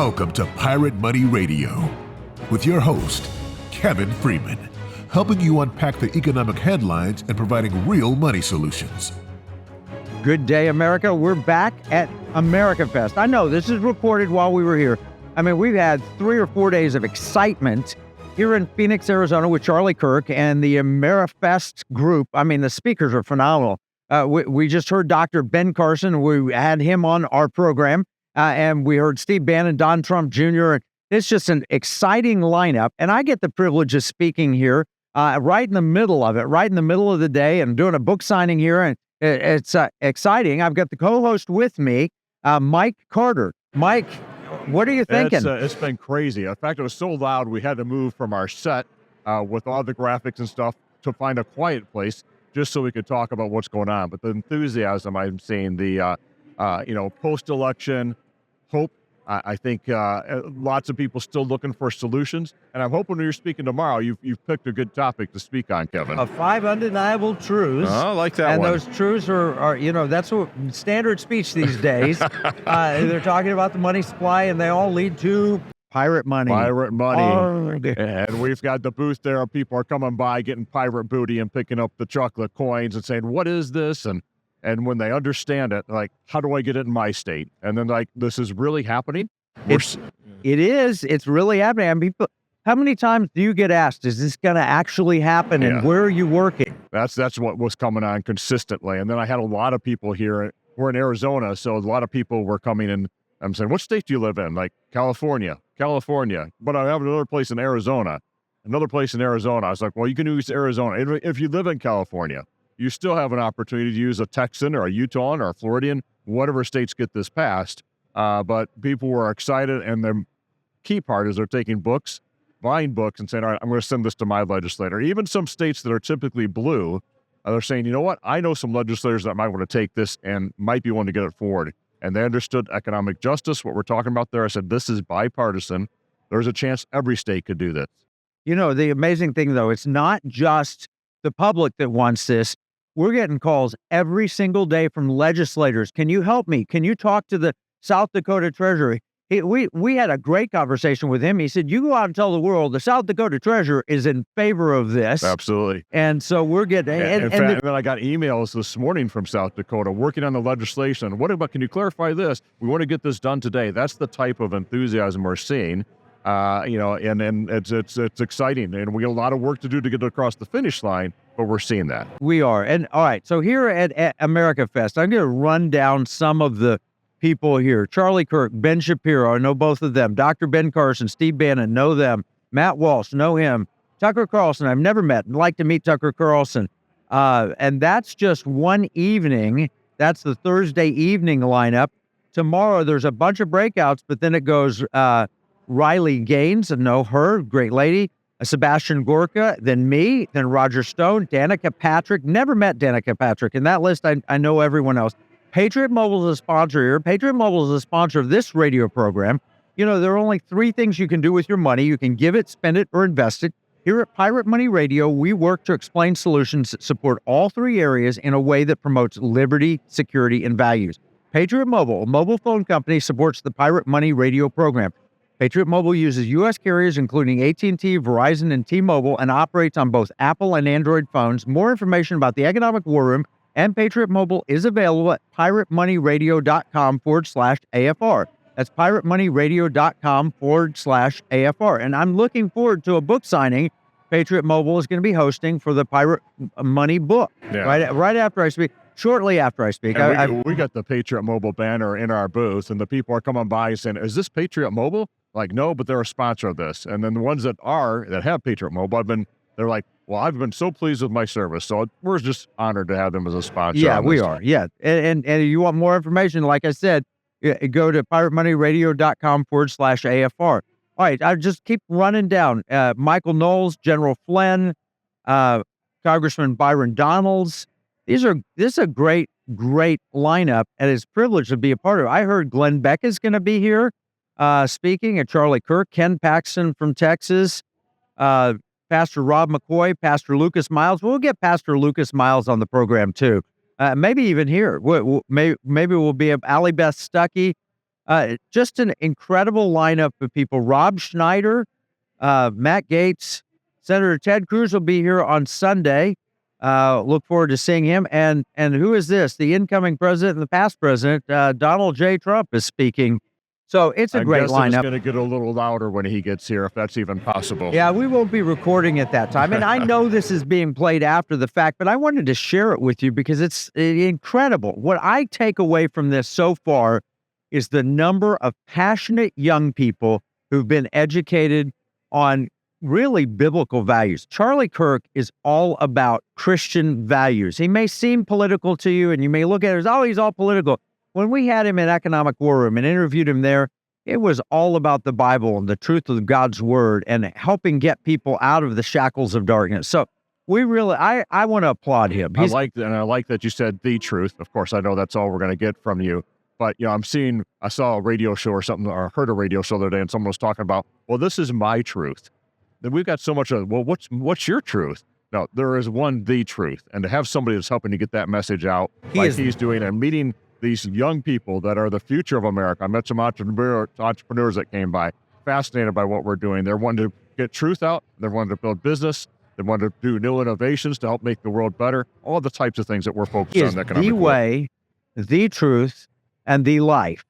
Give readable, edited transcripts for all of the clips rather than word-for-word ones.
Welcome to Pirate Money Radio with your host, Kevin Freeman, helping you unpack the economic headlines and providing real money solutions. Good day, America. We're back at America Fest. I know this is recorded while we were here. I mean, we've had 3 or 4 days of excitement here in Phoenix, Arizona with Charlie Kirk and the AmeriFest group. I mean, the speakers are phenomenal. We just heard Dr. Ben Carson. We had him on our program, and we heard Steve Bannon, Don Trump Jr. It's just an exciting lineup, and I get the privilege of speaking here right in the middle of it, right in the middle of the day, and doing a book signing here, and it's exciting. I've got the co-host with me, Mike Carter. Mike, what are you thinking? It's been crazy. In fact, it was so loud we had to move from our set with all the graphics and stuff to find a quiet place just so we could talk about what's going on. But the enthusiasm I'm seeing, the post-election hope. I think lots of people still looking for solutions, and I'm hoping when you're speaking tomorrow, you've picked a good topic to speak on, Kevin. 5 undeniable truths. Oh, I like that and one. And those truths are that's what standard speech these days. They're talking about the money supply, and they all lead to pirate money. Pirate money. Oh, and we've got the booth there. People are coming by, getting pirate booty and picking up the chocolate coins and saying, what is this? And when they understand it, like, how do I get it in my state? And then, like, this is really happening. It is. It's really happening. I mean, how many times do you get asked, is this going to actually happen? Yeah. And where are you working? That's what was coming on consistently. And then I had a lot of people here. We're in Arizona, so a lot of people were coming in. I'm saying, what state do you live in? Like, California. But I have another place in Arizona. I was like, well, you can use Arizona. If you live in California, you still have an opportunity to use a Texan or a Utahn or a Floridian, whatever states get this passed. But people were excited, and the key part is they're taking books, buying books, and saying, all right, I'm going to send this to my legislator. Even some states that are typically blue, they're saying, you know what, I know some legislators that might want to take this and might be willing to get it forward. And they understood economic justice, what we're talking about there. I said, this is bipartisan. There's a chance every state could do this. You know, the amazing thing, though, it's not just the public that wants this. We're getting calls every single day from legislators. Can you help me? Can you talk to the South Dakota Treasury? We had a great conversation with him. He said, you go out and tell the world the South Dakota Treasurer is in favor of this. Absolutely. And so we're getting... And then I got emails this morning from South Dakota working on the legislation. Can you clarify this? We want to get this done today. That's the type of enthusiasm we're seeing. And it's exciting. And we got a lot of work to do to get across the finish line, but we're seeing that. We are. And all right, so here at America Fest, I'm going to run down some of the people here. Charlie Kirk, Ben Shapiro, I know both of them. Dr. Ben Carson, Steve Bannon, know them. Matt Walsh, know him. Tucker Carlson, I've never met. I'd like to meet Tucker Carlson. And that's just one evening. That's the Thursday evening lineup. Tomorrow, there's a bunch of breakouts, but then it goes Riley Gaines, I know her, great lady. Sebastian Gorka, then me, then Roger Stone, Danica Patrick. Never met Danica Patrick. In that list, I know everyone else. Patriot Mobile is a sponsor here. Patriot Mobile is a sponsor of this radio program. You know, there are only 3 things you can do with your money. You can give it, spend it, or invest it. Here at Pirate Money Radio, we work to explain solutions that support all 3 areas in a way that promotes liberty, security, and values. Patriot Mobile, a mobile phone company, supports the Pirate Money Radio program. Patriot Mobile uses U.S. carriers including AT&T, Verizon, and T-Mobile and operates on both Apple and Android phones. More information about the Economic War Room and Patriot Mobile is available at piratemoneyradio.com/AFR. That's piratemoneyradio.com/AFR. And I'm looking forward to a book signing Patriot Mobile is going to be hosting for the Pirate Money book. Yeah. Right after I speak. Shortly after I speak. We got the Patriot Mobile banner in our booth, and the people are coming by saying, is this Patriot Mobile? Like, no, but they're a sponsor of this. And then the ones that have Patriot Mobile, they're like, well, I've been so pleased with my service. So we're just honored to have them as a sponsor. Yeah, we are. Yeah. And you want more information, like I said, go to piratemoneyradio.com/AFR. All right. I just keep running down. Michael Knowles, General Flynn, Congressman Byron Donalds. This is a great lineup, and it's a privilege to be a part of it. I heard Glenn Beck is going to be here speaking, and Charlie Kirk, Ken Paxton from Texas, Pastor Rob McCoy, Pastor Lucas Miles. We'll get Pastor Lucas Miles on the program too. Maybe even here. Maybe we'll be Allie Beth Stuckey, Just an incredible lineup of people. Rob Schneider, Matt Gaetz, Senator Ted Cruz will be here on Sunday. Look forward to seeing him. And who is this? The incoming president and the past president, Donald J. Trump, is speaking. So it's a great lineup. It's going to get a little louder when he gets here, if that's even possible. Yeah, we won't be recording at that time. And I know this is being played after the fact, but I wanted to share it with you because it's incredible. What I take away from this so far is the number of passionate young people who've been educated on really biblical values. Charlie Kirk is all about Christian values. He may seem political to you, and you may look at it as, oh, he's all political. When we had him in Economic War Room and interviewed him there, it was all about the Bible and the truth of God's word and helping get people out of the shackles of darkness. So we really, I want to applaud him. I like that you said the truth. Of course, I know that's all we're going to get from you. But, I saw a radio show or something, or heard a radio show the other day, and someone was talking about, well, this is my truth. Then we've got so much of, well, what's your truth? No, there is one, the truth. And to have somebody that's helping to get that message out, he's doing, and meeting these young people that are the future of America. I met some entrepreneurs that came by, fascinated by what we're doing. They're wanting to get truth out. They're wanting to build business. They want to do new innovations to help make the world better. All the types of things that we're focused on. The way, the truth, and the life.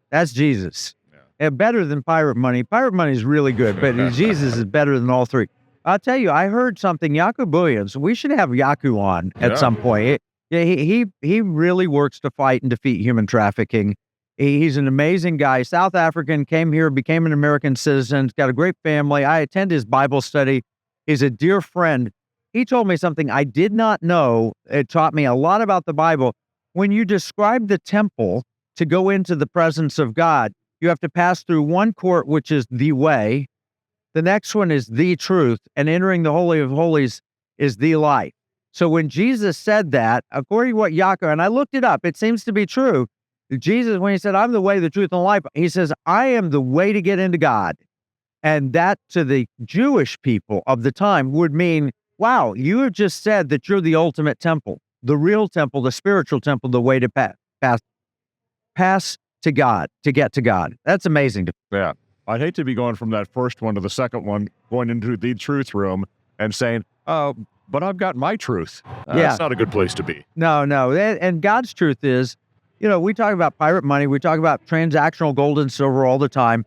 That's Jesus. Yeah. Better than Pirate Money. Pirate Money is really good, but Jesus is better than all three. I'll tell you, I heard something, Yaku Bullions. We should have Yaku on at some point. He really works to fight and defeat human trafficking. He's an amazing guy. South African, came here, became an American citizen, got a great family. I attend his Bible study. He's a dear friend. He told me something I did not know. It taught me a lot about the Bible. When you describe the temple to go into the presence of God, you have to pass through one court, which is the way. The next one is the truth, and entering the Holy of Holies is the life. So when Jesus said that, according to what Yaakov, and I looked it up, it seems to be true. Jesus, when he said, I'm the way, the truth, and the life, he says, I am the way to get into God. And that to the Jewish people of the time would mean, wow, you have just said that you're the ultimate temple, the real temple, the spiritual temple, the way to pass to God, to get to God. That's amazing. Yeah. I'd hate to be going from that first one to the second one, going into the truth room and saying, oh, but I've got my truth. That's not a good place to be. No. And God's truth is, we talk about pirate money. We talk about transactional gold and silver all the time.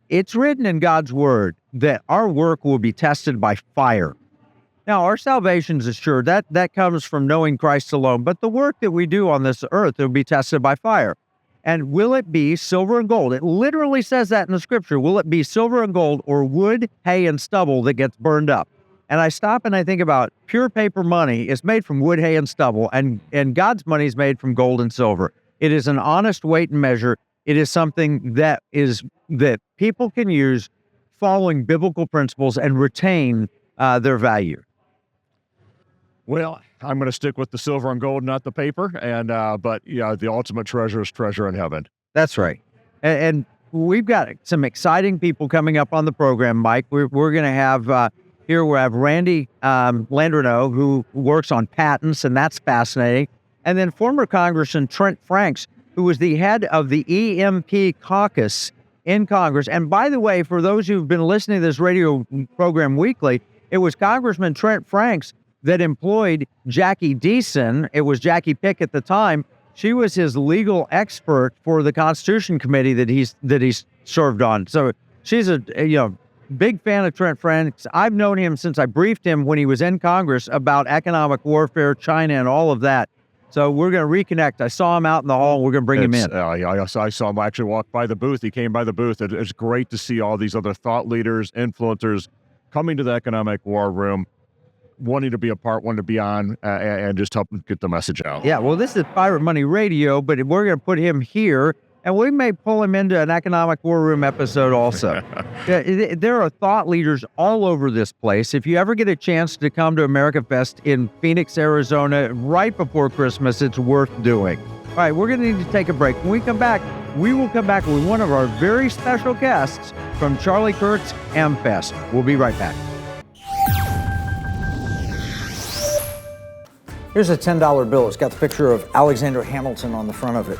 It's written in God's word that our work will be tested by fire. Now, our salvation is assured. That comes from knowing Christ alone. But the work that we do on this earth will be tested by fire. And will it be silver and gold? It literally says that in the scripture. Will it be silver and gold or wood, hay, and stubble that gets burned up? And I stop and I think about pure paper money is made from wood, hay, and stubble, and God's money is made from gold and silver. It is an honest weight and measure. It is something that people can use following biblical principles and retain their value. Well, I'm going to stick with the silver and gold, not the paper. And but the ultimate treasure is treasure in heaven. That's right. And we've got some exciting people coming up on the program, Mike. We're going to have here we have Randy Landreneau, who works on patents, and that's fascinating. And then former Congressman Trent Franks, who was the head of the EMP caucus in Congress. And by the way, for those who've been listening to this radio program weekly, it was Congressman Trent Franks that employed Jackie Deason. It was Jackie Pick at the time. She was his legal expert for the Constitution Committee that he's served on. So she's a big fan of Trent Franks. I've known him since I briefed him when he was in Congress about economic warfare, China, and all of that. So we're going to reconnect. I saw him out in the hall. We're going to bring him in. I saw him actually walk by the booth. He came by the booth. It's great to see all these other thought leaders, influencers coming to the economic war room, wanting to be a part, wanting to be on, and just help get the message out. Yeah, well, this is Pirate Money Radio, but we're going to put him here, and we may pull him into an Economic War Room episode also. There are thought leaders all over this place. If you ever get a chance to come to America Fest in Phoenix, Arizona, right before Christmas, it's worth doing. All right, we're going to need to take a break. When we come back, we will come back with one of our very special guests from Charlie Kirk's M-Fest. We'll be right back. Here's a $10 bill. It's got the picture of Alexander Hamilton on the front of it.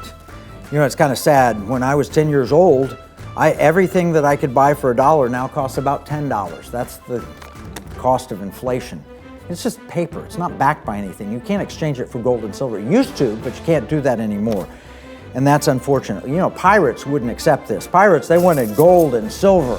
You know, it's kind of sad. When I was 10 years old, everything that I could buy for $1 now costs about $10. That's the cost of inflation. It's just paper. It's not backed by anything. You can't exchange it for gold and silver. You used to, but you can't do that anymore. And that's unfortunate. You know, pirates wouldn't accept this. Pirates, they wanted gold and silver.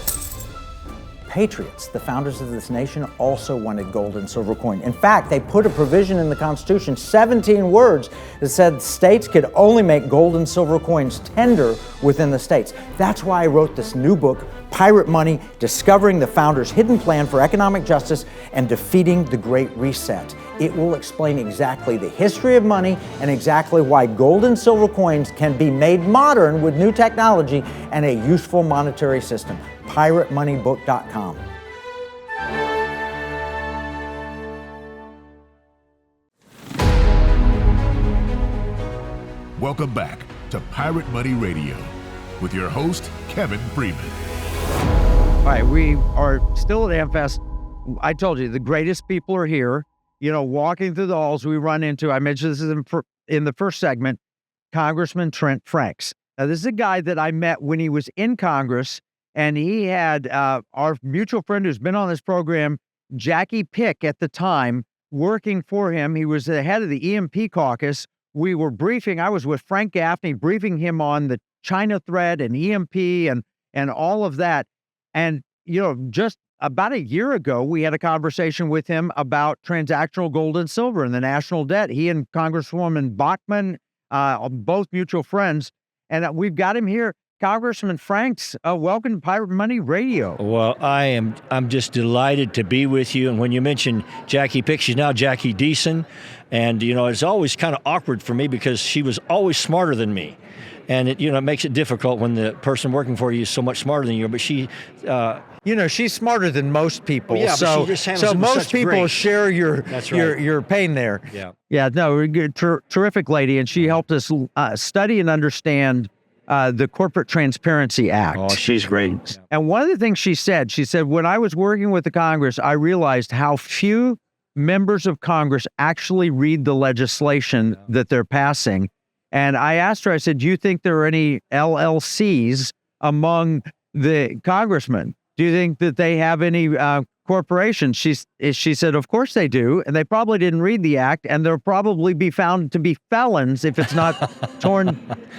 Patriots, the founders of this nation, also wanted gold and silver coin. In fact, they put a provision in the Constitution, 17 words, that said states could only make gold and silver coins tender within the states. That's why I wrote this new book, Pirate Money, Discovering the Founders' Hidden Plan for Economic Justice and Defeating the Great Reset. It will explain exactly the history of money and exactly why gold and silver coins can be made modern with new technology and a useful monetary system. PirateMoneyBook.com. Welcome back to Pirate Money Radio with your host, Kevin Freeman. All right, we are still at AmFest. I told you, the greatest people are here. You know, walking through the halls, we run into, I mentioned this in the first segment, Congressman Trent Franks. Now, this is a guy that I met when he was in Congress, and he had our mutual friend who's been on this program, Jackie Pick, at the time, working for him. He was the head of the EMP caucus. We were briefing, I was with Frank Gaffney, briefing him on the China threat and EMP and all of that. And, you know, just about a year ago, we had a conversation with him about transactional gold and silver and the national debt. He and Congresswoman Bachmann, both mutual friends, and we've got him here. Congressman Franks, welcome to Pirate Money Radio. Well, I'm just delighted to be with you. And when you mentioned Jackie Pick, she's now Jackie Deason. And, you know, it's always kind of awkward for me because she was always smarter than me. And it, you know, it makes it difficult when the person working for you is so much smarter than you. But she, you know, she's smarter than most people. Yeah, so, but she just handles so it with most such people grace. share your That's right. your pain there. Yeah. No, terrific lady, and she helped us study and understand the Corporate Transparency Act. Oh, she's great. And one of the things she said, when I was working with the Congress, I realized how few members of Congress actually read the legislation that they're passing. And I asked her, I said, do you think there are any LLCs among the congressmen? Do you think that they have any corporations? She said, of course they do. And they probably didn't read the act, and they'll probably be found to be felons if it's not torn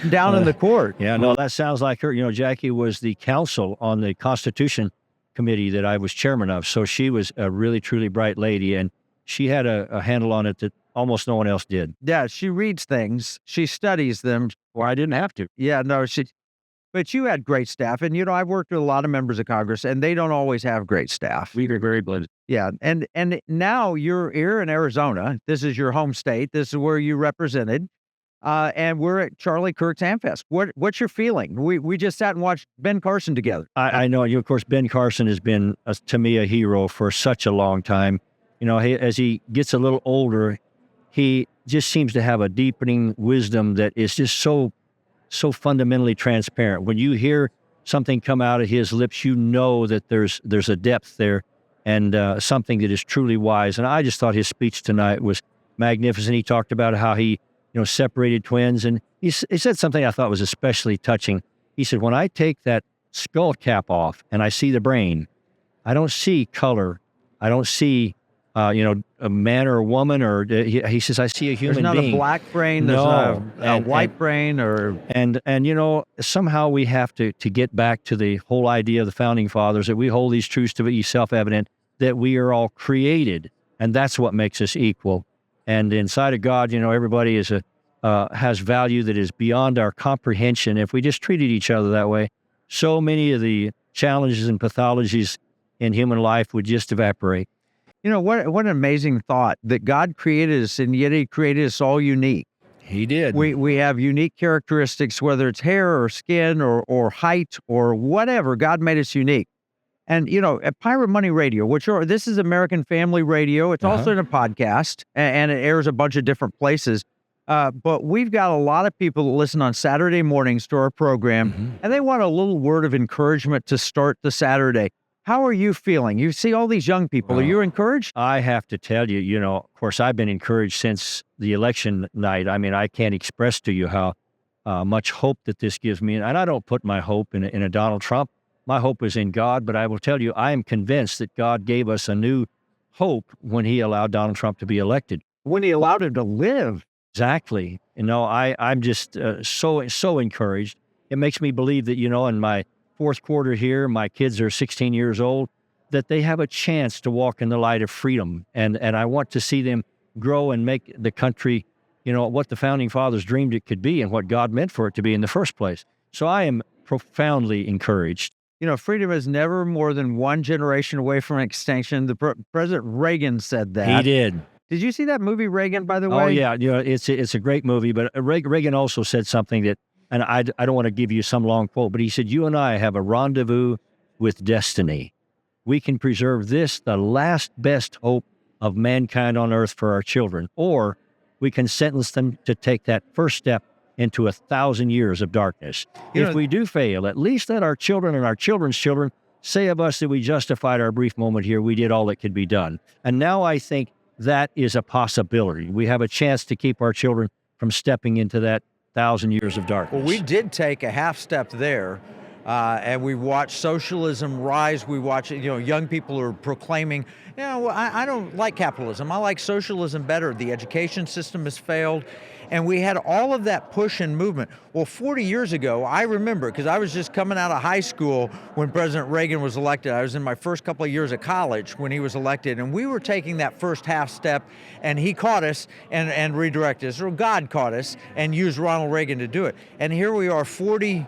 down in the court. Yeah, no, that sounds like her. You know, Jackie was the counsel on the Constitution Committee that I was chairman of. So she was a really, truly bright lady. And she had a handle on it that almost no one else did. Yeah, she reads things. She studies them. Well, I didn't have to. Yeah, no, but you had great staff. And, you know, I've worked with a lot of members of Congress, and they don't always have great staff. We were very blessed. Yeah, and now you're here in Arizona. This is your home state. This is where you represented. And we're at Charlie Kirk's AmFest. What's your feeling? We just sat and watched Ben Carson together. I know. You, of course, Ben Carson has been, to me, a hero for such a long time. You know, as he gets a little older, he just seems to have a deepening wisdom that is just so fundamentally transparent. When you hear something come out of his lips, you know that there's a depth there and something that is truly wise. And I just thought his speech tonight was magnificent. He talked about how he, you know, separated twins. And he said something I thought was especially touching. He said, when I take that skull cap off and I see the brain, I don't see color. I don't see a man or a woman, or he says, I see a human being. There's not a black brain, there's not a white brain, or... And you know, somehow we have to get back to the whole idea of the Founding Fathers, that we hold these truths to be self-evident, that we are all created, and that's what makes us equal. And inside of God, you know, everybody has value that is beyond our comprehension. If we just treated each other that way, so many of the challenges and pathologies in human life would just evaporate. You know, what an amazing thought that God created us, and yet he created us all unique. He did. We have unique characteristics, whether it's hair or skin or height or whatever. God made us unique. And, you know, at Pirate Money Radio, this is American Family Radio. It's also in a podcast, and it airs a bunch of different places. But we've got a lot of people that listen on Saturday mornings to our program, and they want a little word of encouragement to start the Saturday. How are you feeling? You see all these young people. Are you encouraged? I have to tell you, you know, of course, I've been encouraged since the election night. I mean, I can't express to you how much hope that this gives me. And I don't put my hope in a Donald Trump. My hope is in God, but I will tell you, I am convinced that God gave us a new hope when he allowed Donald Trump to be elected. When he allowed him to live. Exactly. I'm just so encouraged. It makes me believe that, in my fourth quarter here, my kids are 16 years old, that they have a chance to walk in the light of freedom. And I want to see them grow and make the country, what the founding fathers dreamed it could be and what God meant for it to be in the first place. So I am profoundly encouraged. Freedom is never more than one generation away from extinction. President Reagan said that. He did. Did you see that movie, Reagan, by the way? Oh, yeah. It's a great movie, but Reagan also said something that, and I don't want to give you some long quote, but he said, you and I have a rendezvous with destiny. We can preserve this, the last best hope of mankind on earth for our children, or we can sentence them to take that first step into 1,000 years of darkness. If we do fail, at least let our children and our children's children say of us that we justified our brief moment here. We did all that could be done. And now I think that is a possibility. We have a chance to keep our children from stepping into that 1,000 years of darkness. Well, we did take a half step there. And we watch socialism rise. We watch, young people are proclaiming, I don't like capitalism. I like socialism better. The education system has failed. And we had all of that push and movement. Well, 40 years ago, I remember, because I was just coming out of high school when President Reagan was elected. I was in my first couple of years of college when he was elected. And we were taking that first half step, and he caught us and redirected us, or God caught us and used Ronald Reagan to do it. And here we are 40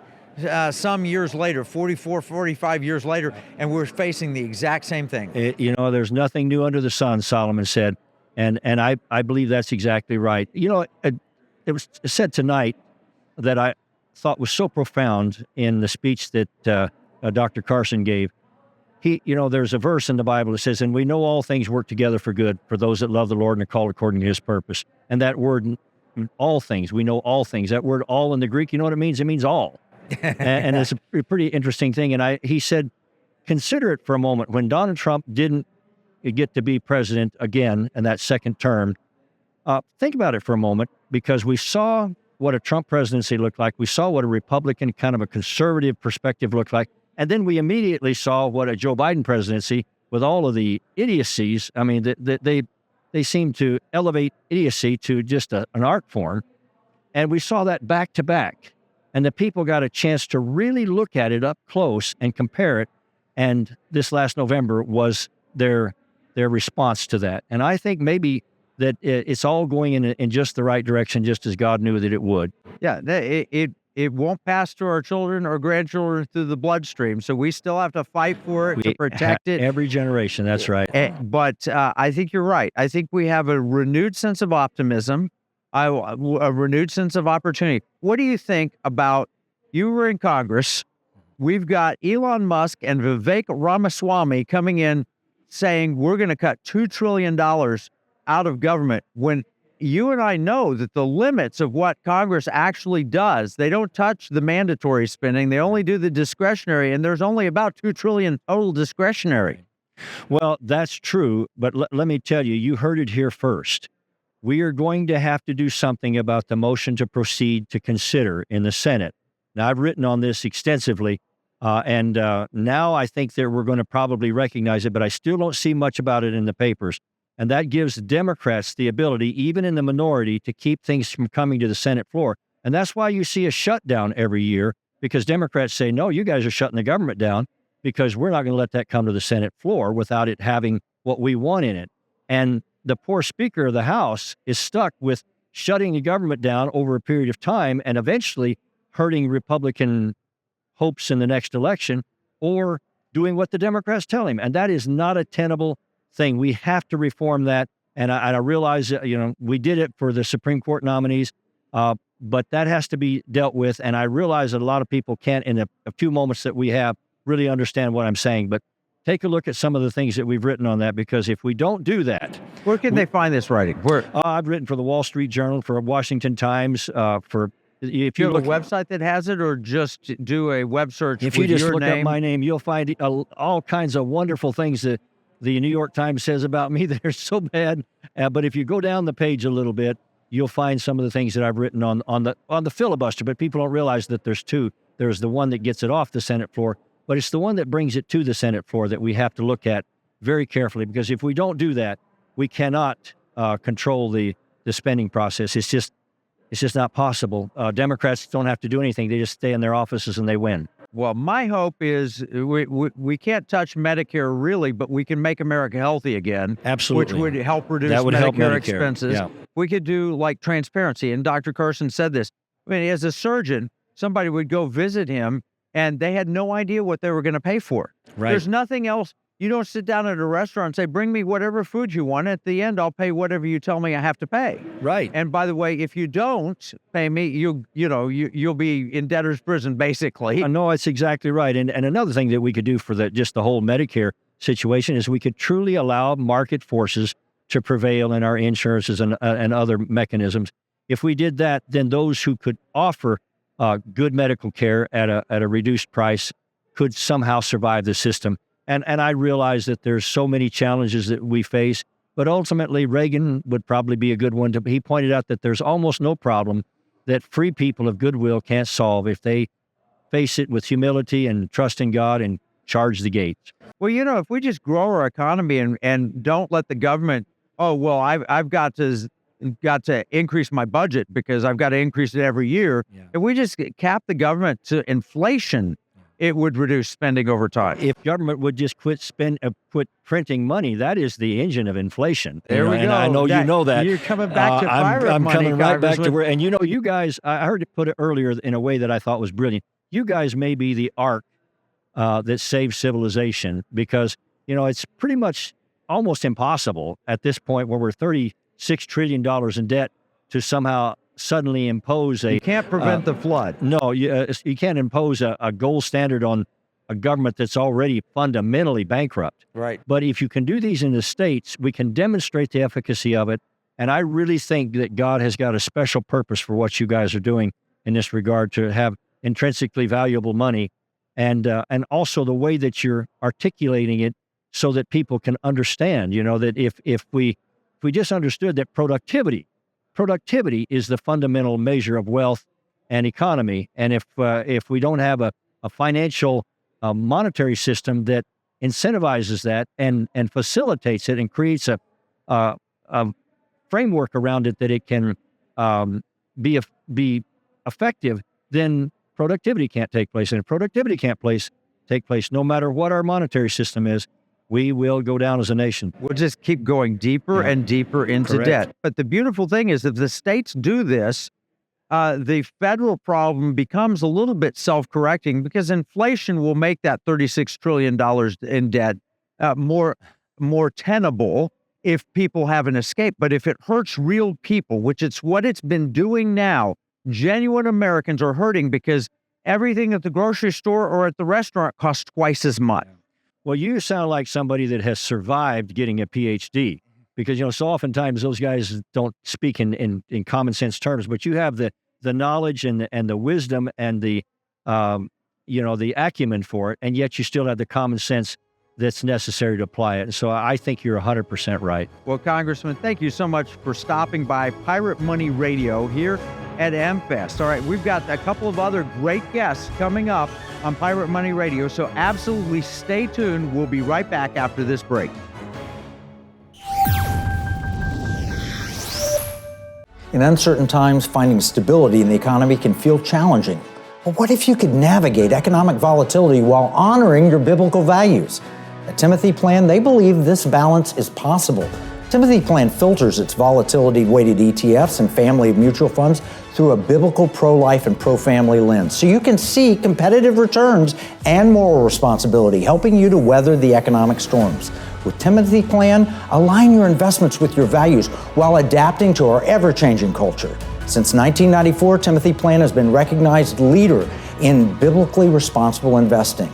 some years later, 44, 45 years later, and we're facing the exact same thing. There's nothing new under the sun, Solomon said, and I believe that's exactly right. It was said tonight that I thought was so profound in the speech that Dr. Carson gave. There's a verse in the Bible that says, and we know all things work together for good for those that love the Lord and are called according to his purpose. And that word, all things, we know all things. That word all in the Greek, you know what it means? It means all. and it's a pretty interesting thing. And he said, consider it for a moment. When Donald Trump didn't get to be president again in that second term, think about it for a moment, because we saw what a Trump presidency looked like. We saw what a Republican, kind of a conservative perspective looked like. And then we immediately saw what a Joe Biden presidency, with all of the idiocies, I mean, they seem to elevate idiocy to just an art form. And we saw that back to back. And the people got a chance to really look at it up close and compare it. And this last November was their response to that. And I think maybe that it's all going in just the right direction, just as God knew that it would. Yeah, it won't pass to our children or grandchildren through the bloodstream. So we still have to fight for it, to protect it. Every generation, that's right. But I think you're right. I think we have a renewed sense of optimism, a renewed sense of opportunity. What do you think about, you were in Congress, we've got Elon Musk and Vivek Ramaswamy coming in saying we're going to cut $2 trillion out of government, when you and I know that the limits of what Congress actually does, they don't touch the mandatory spending, they only do the discretionary, and there's only about $2 trillion total discretionary. Well, that's true, but let me tell you, you heard it here first. We are going to have to do something about the motion to proceed to consider in the Senate. Now, I've written on this extensively, and now I think that we're going to probably recognize it, but I still don't see much about it in the papers. And that gives Democrats the ability, even in the minority, to keep things from coming to the Senate floor. And that's why you see a shutdown every year, because Democrats say, no, you guys are shutting the government down, because we're not going to let that come to the Senate floor without it having what we want in it. And the poor Speaker of the House is stuck with shutting the government down over a period of time and eventually hurting Republican hopes in the next election, or doing what the Democrats tell him. And that is not a tenable thing. We have to reform that. And I realize that, we did it for the Supreme Court nominees, but that has to be dealt with. And I realize that a lot of people can't, in a few moments that we have, really understand what I'm saying. But take a look at some of the things that we've written on that, because if we don't do that... Where can they find this writing? Where? I've written for the Wall Street Journal, for Washington Times, for... If you have a website that has it, or just do a web search if with you just your look name? Up my name, you'll find all kinds of wonderful things that the New York Times says about me that are so bad. But if you go down the page a little bit, you'll find some of the things that I've written on the filibuster, but people don't realize that there's two. There's the one that gets it off the Senate floor, but it's the one that brings it to the Senate floor that we have to look at very carefully, because if we don't do that, we cannot control the spending process. It's just not possible. Democrats don't have to do anything. They just stay in their offices and they win. Well, my hope is we can't touch Medicare really, but we can make America healthy again. Absolutely. Which would help reduce That would help Medicare expenses. Yeah. We could do like transparency. And Dr. Carson said this. I mean, as a surgeon, somebody would go visit him and they had no idea what they were going to pay for. Right. There's nothing else. You don't sit down at a restaurant and say, bring me whatever food you want. At the end, I'll pay whatever you tell me I have to pay. Right. And by the way, if you don't pay me, you'll be in debtor's prison, basically. No, it's exactly right. And another thing that we could do for the whole Medicare situation is we could truly allow market forces to prevail in our insurances and other mechanisms. If we did that, then those who could offer good medical care at a reduced price could somehow survive the system. And I realize that there's so many challenges that we face, but ultimately Reagan would probably be a good one. He pointed out that there's almost no problem that free people of goodwill can't solve if they face it with humility and trust in God and charge the gates. Well, if we just grow our economy and don't let the government, I've got to increase my budget because I've got to increase it every year. Yeah. If we just cap the government to inflation, it would reduce spending over time. If government would just quit printing money, that is the engine of inflation. There we go. And I know you know that. You're coming back to pirate I'm money, coming right back to where, and you guys, I heard it put it earlier in a way that I thought was brilliant. You guys may be the ark that saves civilization, because, it's pretty much almost impossible at this point where we're $36 trillion in debt to somehow suddenly impose You can't prevent the flood. No, you can't impose a gold standard on a government that's already fundamentally bankrupt. Right. But if you can do these in the states, we can demonstrate the efficacy of it. And I really think that God has got a special purpose for what you guys are doing in this regard, to have intrinsically valuable money, and also the way that you're articulating it so that people can understand, that if we just understood that productivity is the fundamental measure of wealth and economy. And if we don't have a financial monetary system that incentivizes that and facilitates it and creates a framework around it that it can be effective, then productivity can't take place. And if productivity can't take place, no matter what our monetary system is, we will go down as a nation. We'll just keep going deeper and deeper into Correct. debt. But the beautiful thing is, if the states do this, the federal problem becomes a little bit self-correcting, because inflation will make that $36 trillion in debt more tenable if people have an escape. But if it hurts real people, which it's what it's been doing now, genuine Americans are hurting because everything at the grocery store or at the restaurant costs twice as much. Well, you sound like somebody that has survived getting a PhD, because, so oftentimes those guys don't speak in common sense terms, but you have the knowledge and the wisdom and the acumen for it, and yet you still have the common sense that's necessary to apply it. And so I think you're 100% right. Well, Congressman, thank you so much for stopping by Pirate Money Radio here at MFest. All right, we've got a couple of other great guests coming up on Pirate Money Radio, so absolutely stay tuned. We'll be right back after this break. In uncertain times, finding stability in the economy can feel challenging. But what if you could navigate economic volatility while honoring your biblical values? At Timothy Plan, they believe this balance is possible. Timothy Plan filters its volatility-weighted ETFs and family of mutual funds through a biblical pro-life and pro-family lens, so you can see competitive returns and moral responsibility, helping you to weather the economic storms. With Timothy Plan, align your investments with your values while adapting to our ever-changing culture. Since 1994, Timothy Plan has been recognized leader in biblically responsible investing.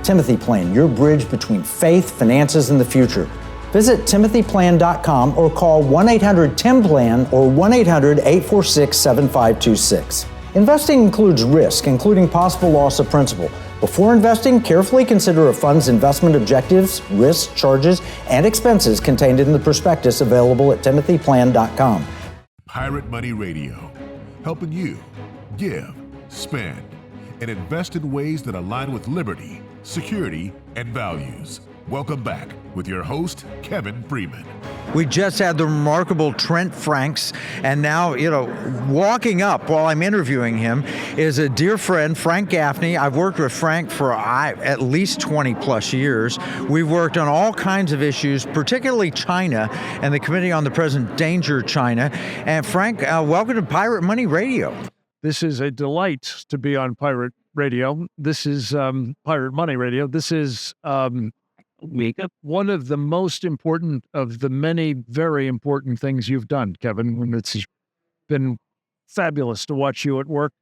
Timothy Plan, your bridge between faith, finances, and the future. Visit timothyplan.com or call 1-800-TIM-PLAN or 1-800-846-7526. Investing includes risk, including possible loss of principal. Before investing, carefully consider a fund's investment objectives, risks, charges, and expenses contained in the prospectus available at timothyplan.com. Pirate Money Radio, helping you give, spend, and invest in ways that align with liberty, security, and values. Welcome back with your host, Kevin Freeman. We just had the remarkable Trent Franks, and now, walking up while I'm interviewing him is a dear friend, Frank Gaffney. I've worked with Frank for at least 20 plus years. We've worked on all kinds of issues, particularly China and the Committee on the Present Danger China. And Frank, welcome to Pirate Money Radio. This is a delight to be on Pirate Radio. This is Pirate Money Radio. This is one of the most important of the many very important things you've done, Kevin. And it's been fabulous to watch you at work,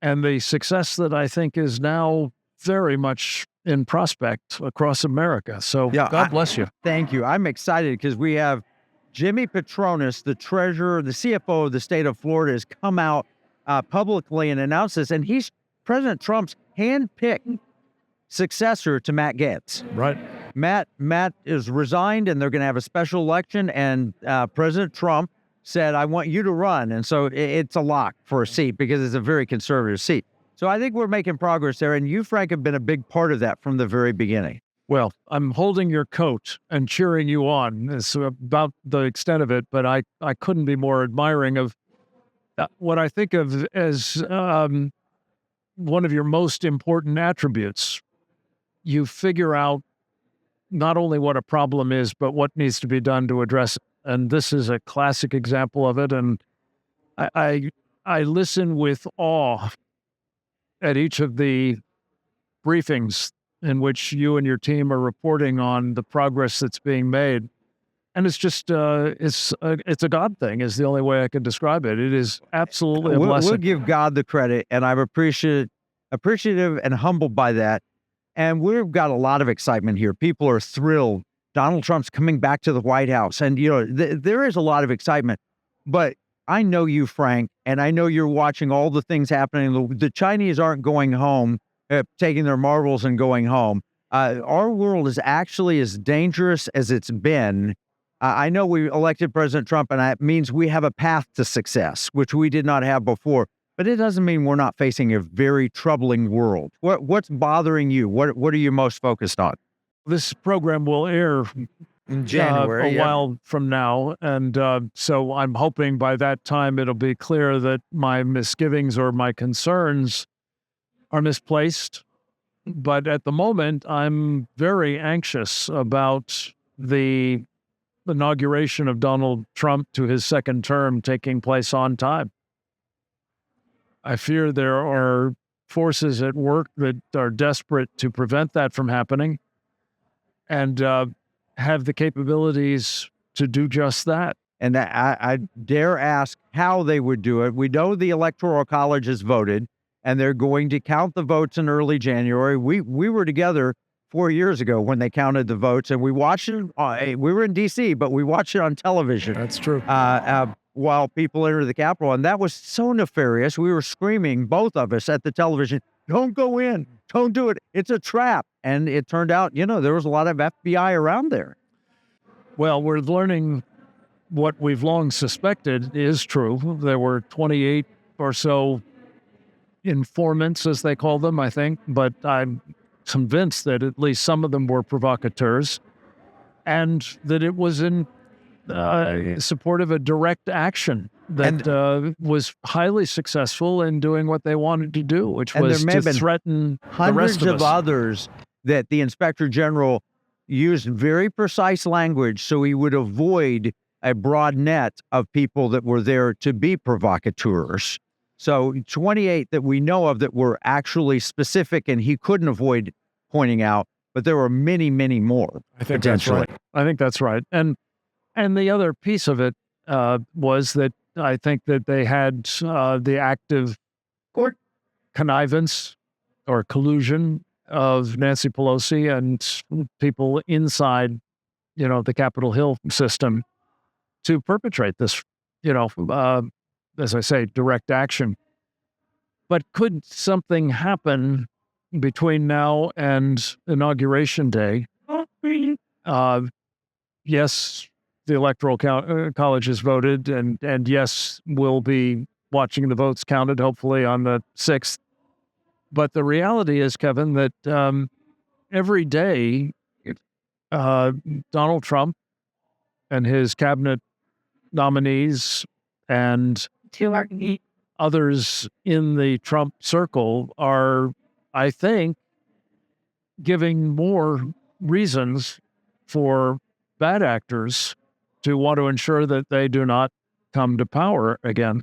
and the success that I think is now very much in prospect across America. So God bless you. Thank you. I'm excited because we have Jimmy Patronis, the treasurer, the CFO of the state of Florida, has come out publicly and announced this, and he's President Trump's handpicked successor to Matt Gaetz. Right. Matt is resigned, and they're going to have a special election, and President Trump said, I want you to run. And so it's a lock for a seat because it's a very conservative seat. So I think we're making progress there, and you, Frank, have been a big part of that from the very beginning. Well, I'm holding your coat and cheering you on. It's about the extent of it, but I couldn't be more admiring of what I think of as one of your most important attributes. You figure out not only what a problem is, but what needs to be done to address it. And this is a classic example of it. And I listen with awe at each of the briefings in which you and your team are reporting on the progress that's being made. And it's just, it's a God thing is the only way I can describe it. It is absolutely a blessing. We'll give God the credit, and I'm appreciative and humbled by that. And we've got a lot of excitement here. People are thrilled. Donald Trump's coming back to the White House. And, there is a lot of excitement. But I know you, Frank, and I know you're watching all the things happening. The Chinese aren't going home, taking their marbles and going home. Our world is actually as dangerous as it's been. I know we elected President Trump, and that means we have a path to success, which we did not have before. But it doesn't mean we're not facing a very troubling world. What's bothering you? What are you most focused on? This program will air in January, a while from now. And so I'm hoping by that time it'll be clear that my misgivings or my concerns are misplaced. But at the moment, I'm very anxious about the inauguration of Donald Trump to his second term taking place on time. I fear there are forces at work that are desperate to prevent that from happening and have the capabilities to do just that. And I dare ask how they would do it. We know the Electoral College has voted, and they're going to count the votes in early January. We were together 4 years ago when they counted the votes, and we watched it. We were in D.C., but we watched it on television. That's true. While people entered the Capitol, and that was so nefarious. We were screaming, both of us, at the television, don't go in, don't do it, it's a trap. And it turned out, there was a lot of FBI around there. Well, we're learning what we've long suspected is true. There were 28 or so informants, as they call them, I think, but I'm convinced that at least some of them were provocateurs, and that it was in support of a direct action that was highly successful in doing what they wanted to do, which was to threaten the rest of us. Hundreds of others that the Inspector General used very precise language so he would avoid a broad net of people that were there to be provocateurs. So 28 that we know of that were actually specific and he couldn't avoid pointing out, but there were many, many more. I think that's right. I think that's right. And the other piece of it was that I think that they had the active connivance or collusion of Nancy Pelosi and people inside, the Capitol Hill system to perpetrate this, as I say, direct action. But could something happen between now and Inauguration Day? Yes, the Electoral College has voted, and yes, we'll be watching the votes counted, hopefully on the 6th. But the reality is, Kevin, that every day, Donald Trump and his cabinet nominees and others in the Trump circle are, I think, giving more reasons for bad actors to want to ensure that they do not come to power again.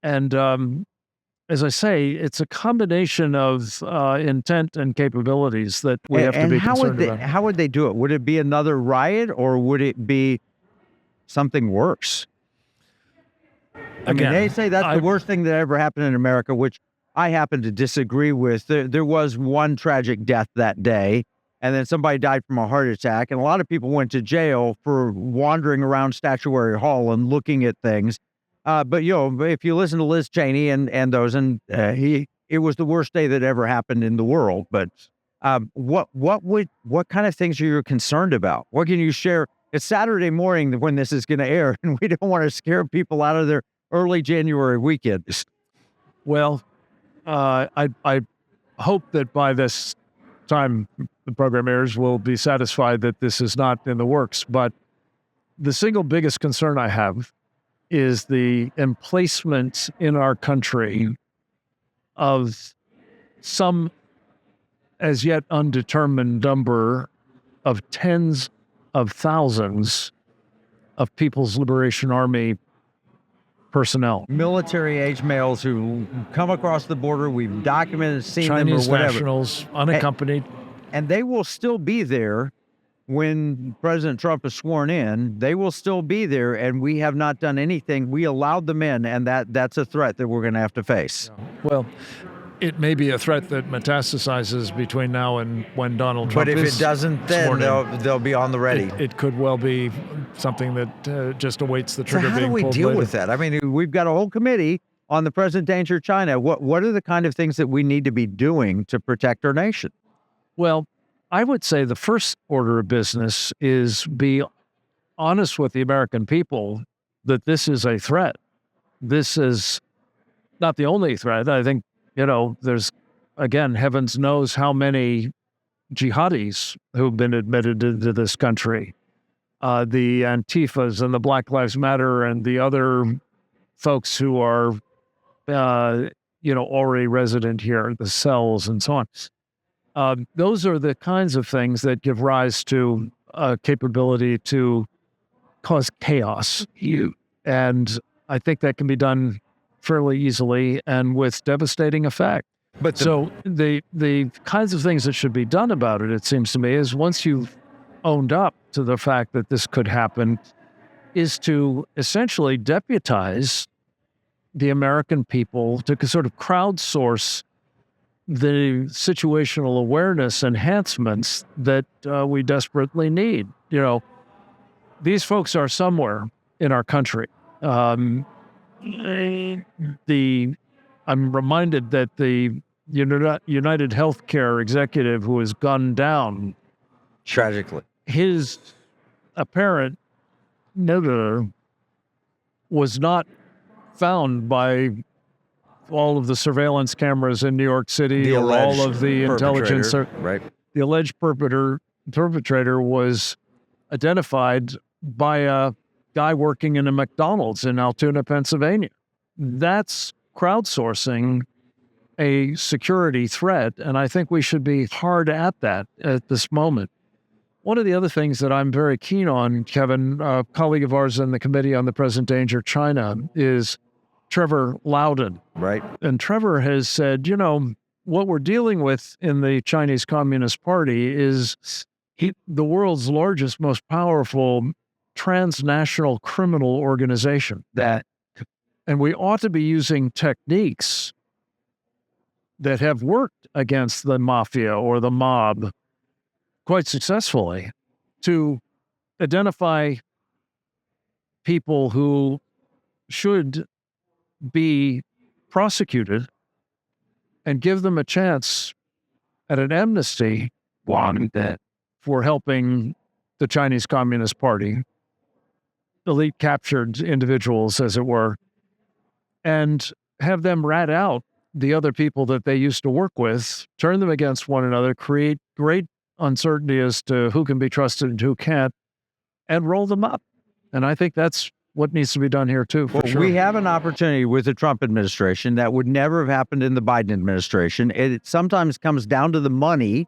And as I say, it's a combination of intent and capabilities that we have to be concerned about. How would they do it? Would it be another riot, or would it be something worse? I mean, they say that's the worst thing that ever happened in America, which I happen to disagree with. There was one tragic death that day, and then somebody died from a heart attack, and a lot of people went to jail for wandering around Statuary Hall and looking at things. But if you listen to Liz Cheney and those, it was the worst day that ever happened in the world. But what kind of things are you concerned about? What can you share? It's Saturday morning when this is going to air, and we don't want to scare people out of their early January weekend. Well, I hope that by this time the program airs, we'll be satisfied that this is not in the works. But the single biggest concern I have is the emplacement in our country of some as yet undetermined number of tens of thousands of People's Liberation Army personnel. Military-age males who come across the border, we've documented, seen Chinese them or whatever. nationals, unaccompanied. And they will still be there when President Trump is sworn in. They will still be there, and we have not done anything. We allowed them in, and that's a threat that we're going to have to face. Well, it may be a threat that metastasizes between now and when Donald Trump is But if it doesn't, then they'll be on the ready. It could well be something that just awaits the trigger So how being do we pulled deal later. with that? I mean, we've got a whole committee on the present danger of China. What are the kind of things that we need to be doing to protect our nation? Well, I would say the first order of business is be honest with the American people that this is a threat. This is not the only threat. I think, there's, again, heavens knows how many jihadis who've been admitted into this country. The Antifas and the Black Lives Matter and the other folks who are, already resident here, the cells and so on. Those are the kinds of things that give rise to a capability to cause chaos. And I think that can be done fairly easily and with devastating effect. But so the kinds of things that should be done about it, it seems to me, is once you've owned up to the fact that this could happen, is to essentially deputize the American people to sort of crowdsource the situational awareness enhancements that we desperately need. These folks are somewhere in our country. I'm reminded that the United Healthcare executive who was gunned down, tragically, his apparent murderer was not found by all of the surveillance cameras in New York City or all of the intelligence. Right. The alleged perpetrator was identified by a guy working in a McDonald's in Altoona, Pennsylvania. That's crowdsourcing a security threat, and I think we should be hard at that at this moment. One of the other things that I'm very keen on, Kevin, a colleague of ours in the Committee on the Present Danger of China, is Trevor Loudon. Right. And Trevor has said, what we're dealing with in the Chinese Communist Party is the world's largest, most powerful transnational criminal organization. And we ought to be using techniques that have worked against the mafia or the mob quite successfully to identify people who should be prosecuted and give them a chance at an amnesty for helping the Chinese Communist Party elite captured individuals, as it were, and have them rat out the other people that they used to work with, turn them against one another, create great uncertainty as to who can be trusted and who can't, and roll them up. And I think that's what needs to be done here too, for sure. We have an opportunity with the Trump administration that would never have happened in the Biden administration. It sometimes comes down to the money,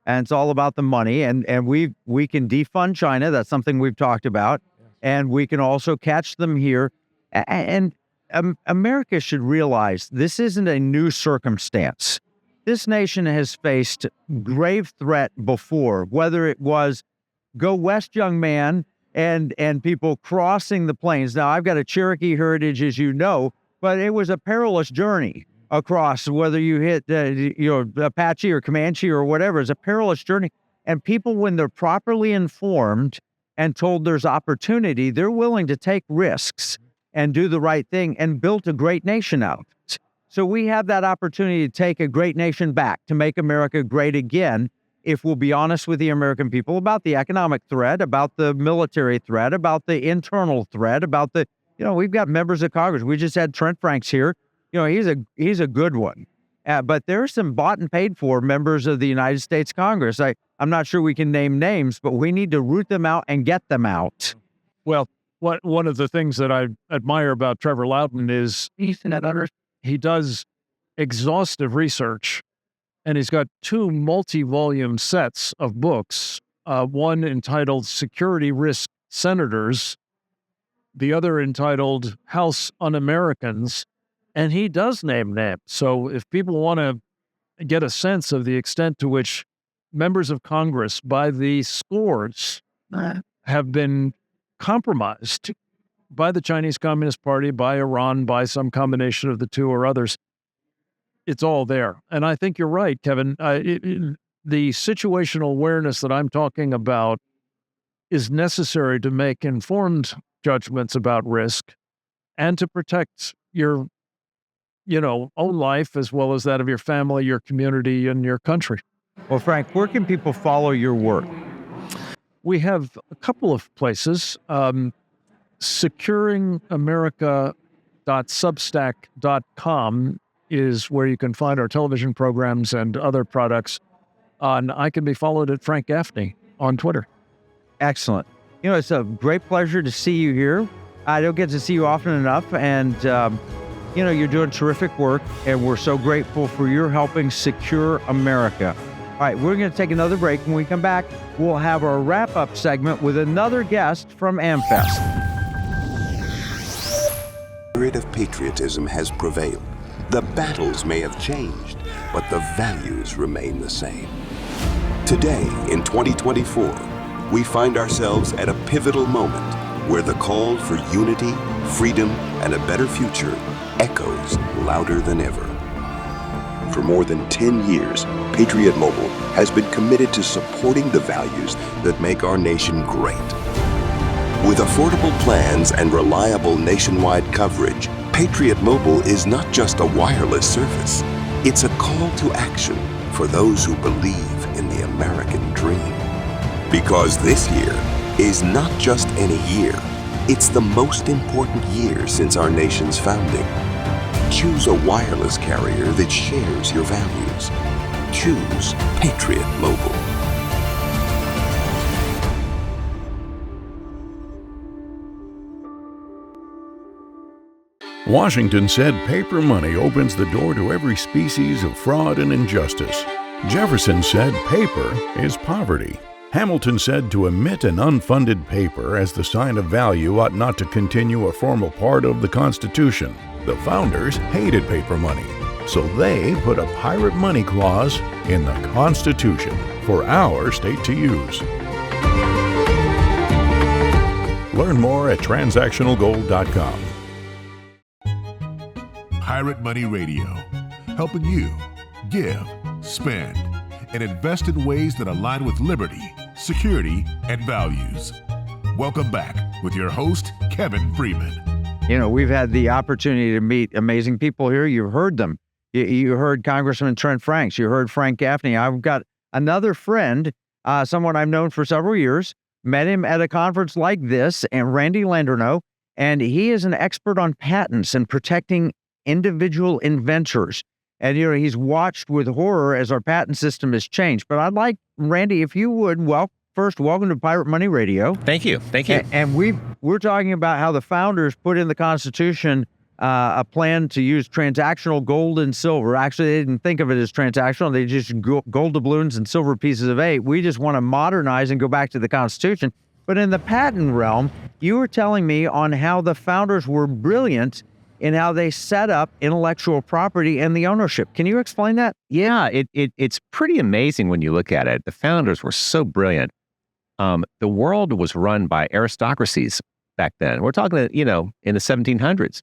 and it's all about the money. And we can defund China. That's something we've talked about. And we can also catch them here. And America should realize this isn't a new circumstance. This nation has faced grave threat before, whether it was go west, young man, and people crossing the plains. Now, I've got a Cherokee heritage, as you know, but it was a perilous journey across, whether you hit Apache or Comanche or whatever. It's a perilous journey. And people, when they're properly informed and told there's opportunity, they're willing to take risks and do the right thing and built a great nation out of it. So we have that opportunity to take a great nation back, to make America great again, if we'll be honest with the American people about the economic threat, about the military threat, about the internal threat, about the, we've got members of Congress. We just had Trent Franks here. He's a good one. But there are some bought and paid for members of the United States Congress. I'm not sure we can name names, but we need to root them out and get them out. Well, one of the things that I admire about Trevor Loudon is he does exhaustive research, and he's got 2 multi-volume sets of books, one entitled Security Risk Senators, the other entitled House Un-Americans, and he does name names. So if people want to get a sense of the extent to which members of Congress, by the scores, have been compromised by the Chinese Communist Party, by Iran, by some combination of the two or others, it's all there. And I think you're right, Kevin. The situational awareness that I'm talking about is necessary to make informed judgments about risk and to protect your, own life as well as that of your family, your community, and your country. Well, Frank, where can people follow your work? We have a couple of places. securingamerica.substack.com is where you can find our television programs and other products. And I can be followed at Frank Gaffney on Twitter. Excellent. It's a great pleasure to see you here. I don't get to see you often enough, and you're doing terrific work, and we're so grateful for your helping secure America. All right, we're going to take another break. When we come back, we'll have our wrap-up segment with another guest from AmFest. The spirit of patriotism has prevailed. The battles may have changed, but the values remain the same. Today, in 2024, we find ourselves at a pivotal moment where the call for unity, freedom, and a better future echoes louder than ever. For more than 10 years, Patriot Mobile has been committed to supporting the values that make our nation great. With affordable plans and reliable nationwide coverage, Patriot Mobile is not just a wireless service. It's a call to action for those who believe in the American dream. Because this year is not just any year, it's the most important year since our nation's founding. Choose a wireless carrier that shares your values. Choose Patriot Mobile. Washington said paper money opens the door to every species of fraud and injustice. Jefferson said paper is poverty. Hamilton said to emit an unfunded paper as the sign of value ought not to continue a formal part of the Constitution. The founders hated paper money, so they put a pirate money clause in the Constitution for our state to use. Learn more at transactionalgold.com. Pirate Money Radio, helping you give, spend, and invest in ways that align with liberty, security, and values. Welcome back with your host, Kevin Freeman. We've had the opportunity to meet amazing people here. You've heard them. You heard Congressman Trent Franks. You heard Frank Gaffney. I've got another friend, someone I've known for several years, met him at a conference like this, and Randy Landreneau, and he is an expert on patents and protecting individual inventors. And, he's watched with horror as our patent system has changed. But I'd like, Randy, if you would, first, welcome to Pirate Money Radio. Thank you. Thank you. And we're talking about how the founders put in the Constitution a plan to use transactional gold and silver. Actually, they didn't think of it as transactional. They just gold doubloons and silver pieces of 8. We just want to modernize and go back to the Constitution. But in the patent realm, you were telling me on how the founders were brilliant in how they set up intellectual property and the ownership. Can you explain that? Yeah, it's pretty amazing when you look at it. The founders were so brilliant. The world was run by aristocracies back then. We're talking, in the 1700s.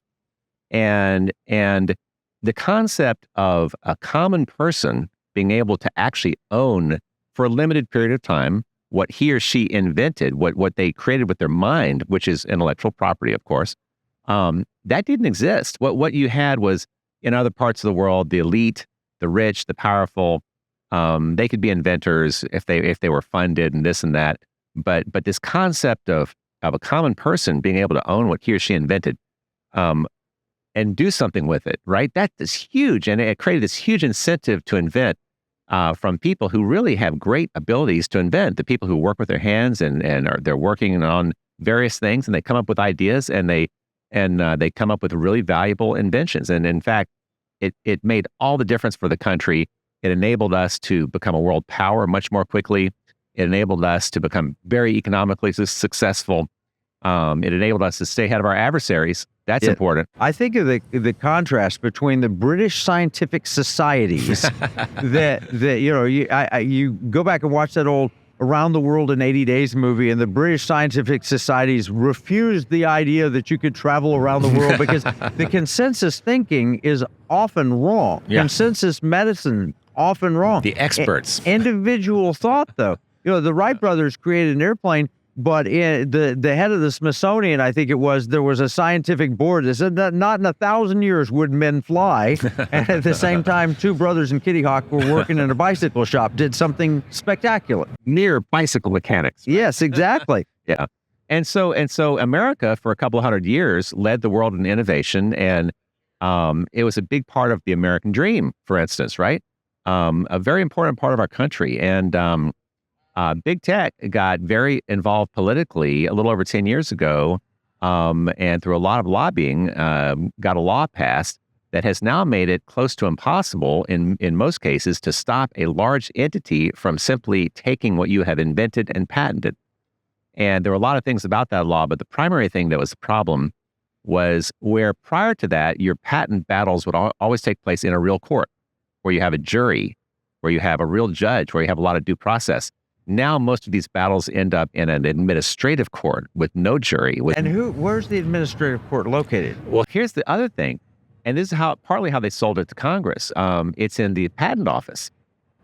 And the concept of a common person being able to actually own for a limited period of time what he or she invented, what they created with their mind, which is intellectual property, of course, that didn't exist. What you had was, in other parts of the world, the elite, the rich, the powerful, they could be inventors if they were funded and this and that. But this concept of a common person being able to own what he or she invented, and do something with it, right? That is huge, and it created this huge incentive to invent from people who really have great abilities to invent. The people who work with their hands and they're working on various things, and they come up with ideas, and they come up with really valuable inventions. And in fact, it made all the difference for the country. It enabled us to become a world power much more quickly. It enabled us to become very economically successful. It enabled us to stay ahead of our adversaries. That's important. I think of the contrast between the British scientific societies that you go back and watch that old Around the World in 80 Days movie, and the British scientific societies refused the idea that you could travel around the world because the consensus thinking is often wrong. Yeah. Consensus medicine, often wrong. The experts. Individual thought, though. The Wright brothers created an airplane, but the head of the Smithsonian, I think it was, there was a scientific board that said that not in 1,000 years would men fly. And at the same time, two brothers in Kitty Hawk were working in a bicycle shop, did something spectacular. Near bicycle mechanics. Right? Yes, exactly. Yeah. And so America, for a couple of hundred years, led the world in innovation. And it was a big part of the American dream, for instance, right? A very important part of our country. And big tech got very involved politically a little over 10 years ago, and through a lot of lobbying, got a law passed that has now made it close to impossible in most cases to stop a large entity from simply taking what you have invented and patented. And there were a lot of things about that law, but the primary thing that was the problem was where prior to that, your patent battles would always take place in a real court, where you have a jury, where you have a real judge, where you have a lot of due process. Now, most of these battles end up in an administrative court with no jury. And where's the administrative court located? Well, here's the other thing, and this is partly how they sold it to Congress. It's in the patent office.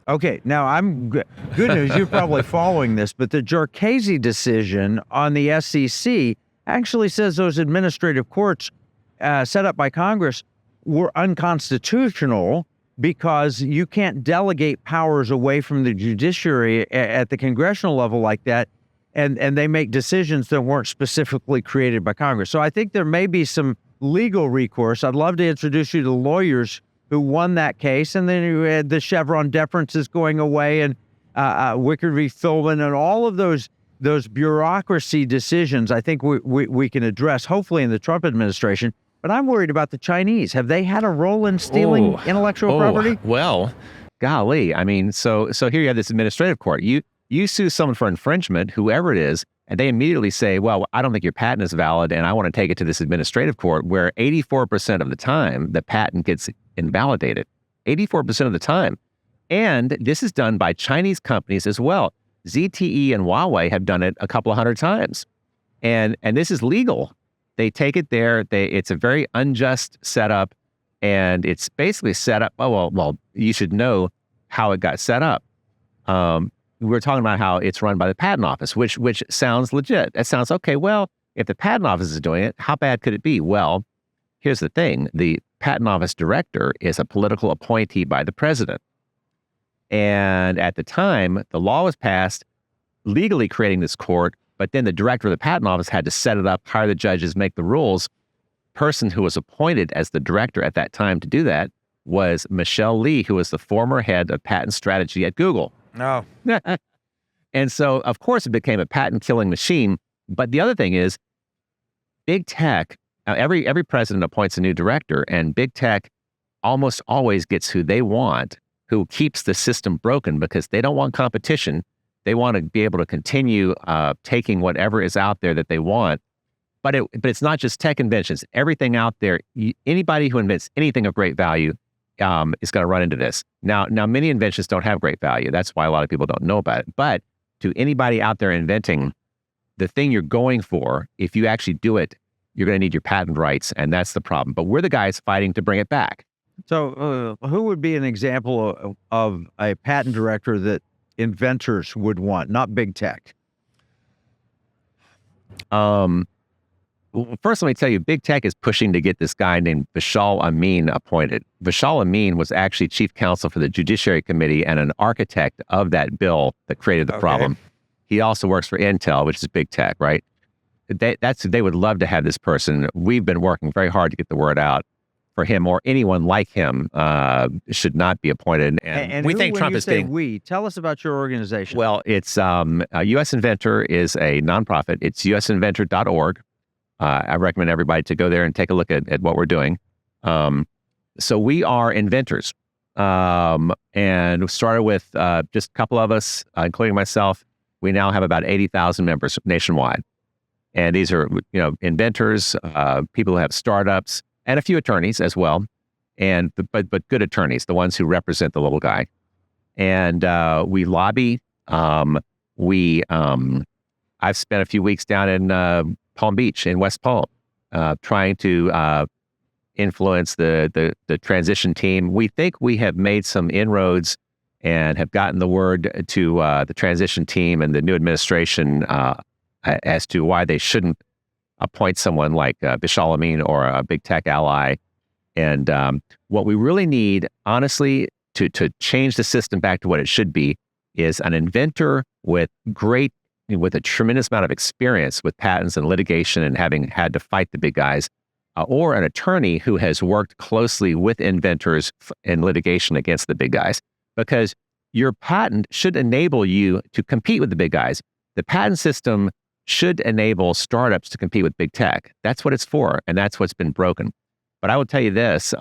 Okay, now good news, you're probably following this, but the Jarchese decision on the SEC actually says those administrative courts set up by Congress were unconstitutional, because you can't delegate powers away from the judiciary at the congressional level like that, and they make decisions that weren't specifically created by Congress. So I think there may be some legal recourse. I'd love to introduce you to lawyers who won that case, and then you had the Chevron deferences going away, and Wickard v. Philbin, and all of those bureaucracy decisions I think we can address, hopefully in the Trump administration. But I'm worried about the Chinese. Have they had a role in stealing intellectual property? Well, golly. I mean, so here you have this administrative court. You sue someone for infringement, whoever it is, and they immediately say, well, I don't think your patent is valid, and I want to take it to this administrative court, where 84% of the time, the patent gets invalidated. 84% of the time. And this is done by Chinese companies as well. ZTE and Huawei have done it a couple of hundred times. And this is legal. They take it there. It's a very unjust setup, and it's basically set up. Well, you should know how it got set up. We're talking about how it's run by the patent office, which sounds legit. That sounds okay. Well, if the patent office is doing it, how bad could it be? Well, here's the thing: the patent office director is a political appointee by the president, and at the time the law was passed, legally creating this court. But then the director of the patent office had to set it up, hire the judges, make the rules. Person who was appointed as the director at that time to do that was Michelle Lee, who was the former head of patent strategy at Google. No. And so, of course, it became a patent-killing machine. But the other thing is, big tech, every president appoints a new director, and big tech almost always gets who they want, who keeps the system broken because they don't want competition. They want to be able to continue taking whatever is out there that they want. But it's not just tech inventions. Everything out there, anybody who invents anything of great value is going to run into this. Now, many inventions don't have great value. That's why a lot of people don't know about it. But to anybody out there inventing, the thing you're going for, if you actually do it, you're going to need your patent rights, and that's the problem. But we're the guys fighting to bring it back. So who would be an example of a patent director that inventors would want, not big tech? Well, first, let me tell you, big tech is pushing to get this guy named Vishal Amin appointed. Vishal Amin was actually chief counsel for the Judiciary Committee and an architect of that bill that created the problem. He also works for Intel, which is big tech, right? They would love to have this person. We've been working very hard to get the word out for him, or anyone like him should not be appointed. And we think Trump is being... Tell us about your organization. Well, it's U.S. Inventor is a nonprofit. It's usinventor.org. I recommend everybody to go there and take a look at what we're doing. So we are inventors, and we started with just a couple of us, including myself. We now have about 80,000 members nationwide, and these are inventors, people who have startups, and a few attorneys as well, but good attorneys, the ones who represent the little guy. And we lobby. I've spent a few weeks down in Palm Beach in West Palm, trying to influence the transition team. We think we have made some inroads and have gotten the word to the transition team and the new administration as to why they shouldn't appoint someone like Vishal Amin or a big tech ally. And what we really need, honestly, to change the system back to what it should be is an inventor with a tremendous amount of experience with patents and litigation and having had to fight the big guys, or an attorney who has worked closely with inventors in litigation against the big guys. Because your patent should enable you to compete with the big guys. The patent system should enable startups to compete with big tech. That's what it's for, and that's what's been broken. But I will tell you this,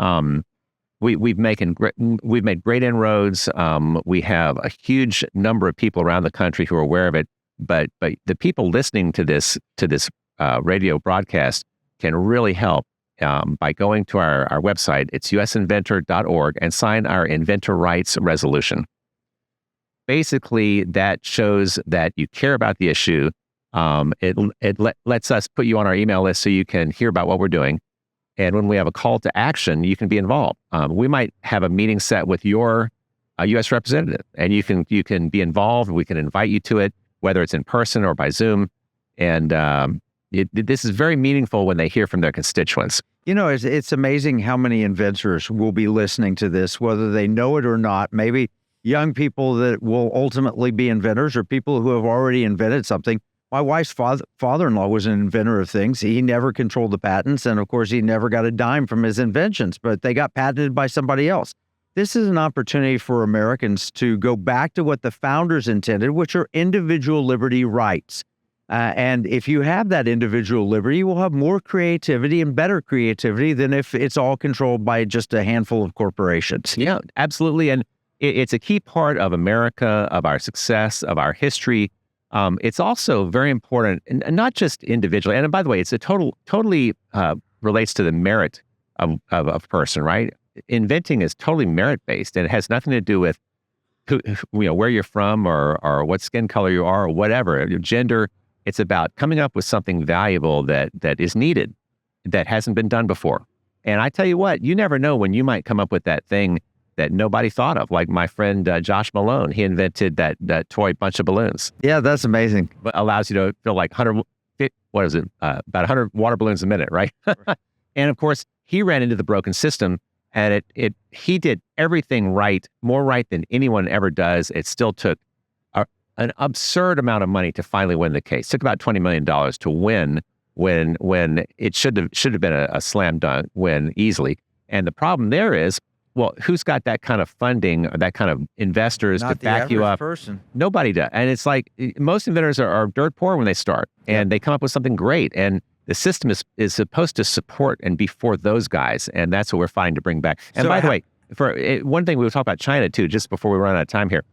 we've made great inroads. We have a huge number of people around the country who are aware of it. But the people listening to this radio broadcast can really help by going to our website. It's usinventor.org, and sign our inventor rights resolution. Basically, that shows that you care about the issue. It lets us put you on our email list so you can hear about what we're doing. And when we have a call to action, you can be involved. We might have a meeting set with your U.S. representative, and you can be involved. We can invite you to it, whether it's in person or by Zoom. And this is very meaningful when they hear from their constituents. It's amazing how many inventors will be listening to this, whether they know it or not. Maybe young people that will ultimately be inventors, or people who have already invented something. My wife's father-in-law was an inventor of things. He never controlled the patents, and of course, he never got a dime from his inventions, but they got patented by somebody else. This is an opportunity for Americans to go back to what the founders intended, which are individual liberty rights. And if you have that individual liberty, you will have more creativity and better creativity than if it's all controlled by just a handful of corporations. Yeah, absolutely. And it's a key part of America, of our success, of our history. It's also very important, and not just individually. And by the way, it's totally relates to the merit of a person, right? Inventing is totally merit-based, and it has nothing to do with where you're from or what skin color you are or whatever, your gender. It's about coming up with something valuable that is needed, that hasn't been done before. And I tell you what, you never know when you might come up with that thing that nobody thought of. Like my friend Josh Malone, he invented that toy bunch of balloons. Yeah, that's amazing. But allows you to fill like 100, what is it, about 100 water balloons a minute, right? And of course, he ran into the broken system, and he did everything right, more right than anyone ever does. It still took an absurd amount of money to finally win the case. It took about $20 million to win when it should have been a slam dunk win easily. And the problem there is, well, who's got that kind of funding or that kind of investors to back you up? Person. Nobody does. And it's like most inventors are dirt poor when they start, and they come up with something great. And the system is supposed to support and be for those guys. And that's what we're fighting to bring back. And by the way, one thing we will talk about China too, just before we run out of time here.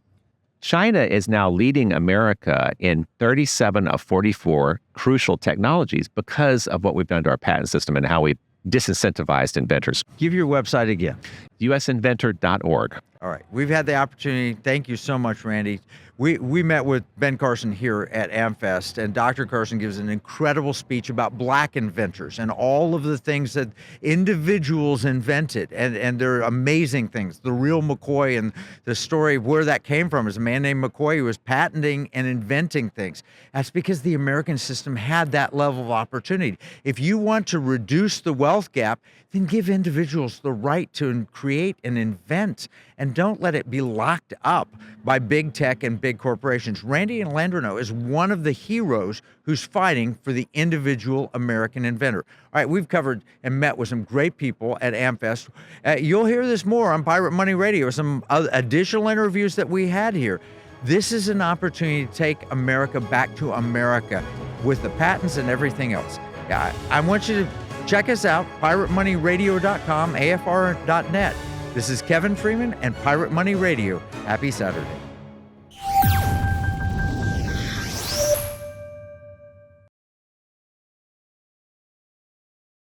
China is now leading America in 37 of 44 crucial technologies because of what we've done to our patent system and how we've disincentivized inventors. Give your website again. usinventor.org. All right. We've had the opportunity. Thank you so much, Randy. We met with Ben Carson here at AmFest, and Dr. Carson gives an incredible speech about Black inventors and all of the things that individuals invented, and they're amazing things. The real McCoy, and the story of where that came from is a man named McCoy who was patenting and inventing things. That's because the American system had that level of opportunity. If you want to reduce the wealth gap, then give individuals the right to create and invent, and don't let it be locked up by big tech and big corporations. Randy Landreneau is one of the heroes who's fighting for the individual American inventor. All right, we've covered and met with some great people at AmFest. You'll hear this more on Pirate Money Radio, some additional interviews that we had here. This is an opportunity to take America back to America with the patents and everything else. I want you to check us out, piratemoneyradio.com, afr.net. This is Kevin Freeman and Pirate Money Radio. Happy Saturday.